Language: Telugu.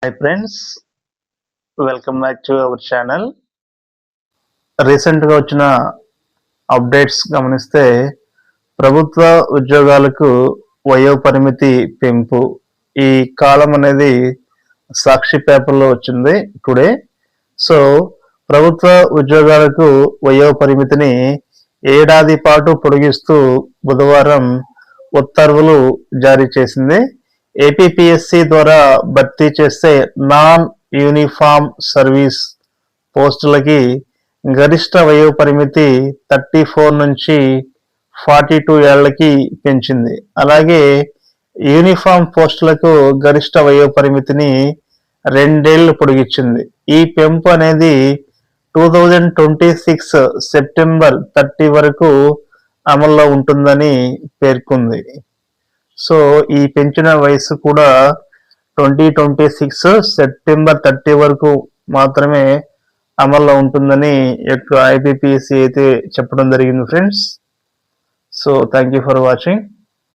Hi friends, welcome back to our channel. రీసెంట్గా వచ్చిన అప్డేట్స్ గమనిస్తే ప్రభుత్వ ఉద్యోగాలకు వయో పరిమితి పెంపు ఈ కాలం అనేది సాక్షి పేపర్లో వచ్చింది టుడే. సో ప్రభుత్వ ఉద్యోగాలకు వయో పరిమితిని ఏడాది పాటు పొడిగిస్తూ బుధవారం ఉత్తర్వులు జారీ చేసింది. ఏపీపీఎస్సీ ద్వారా భర్తీ చేసే నాన్ యూనిఫామ్ సర్వీస్ పోస్టులకి గరిష్ట వయో పరిమితి 34 నుంచి 42 ఏళ్లకి పెంచింది. అలాగే యూనిఫామ్ పోస్టులకు గరిష్ట వయో పరిమితిని 2 ఏళ్లు పొడిగించింది. ఈ పెంపు అనేది 2026 సెప్టెంబర్ 30 వరకు అమల్లో ఉంటుందని పేర్కొంది. సో ఈ పెంచిన వయసు కూడా 2026 సెప్టెంబర్ 30 వరకు మాత్రమే అమల్లో ఉంటుందని ఐపీపీఎస్సీ అయితే చెప్పడం జరిగింది friends. So thank you for watching.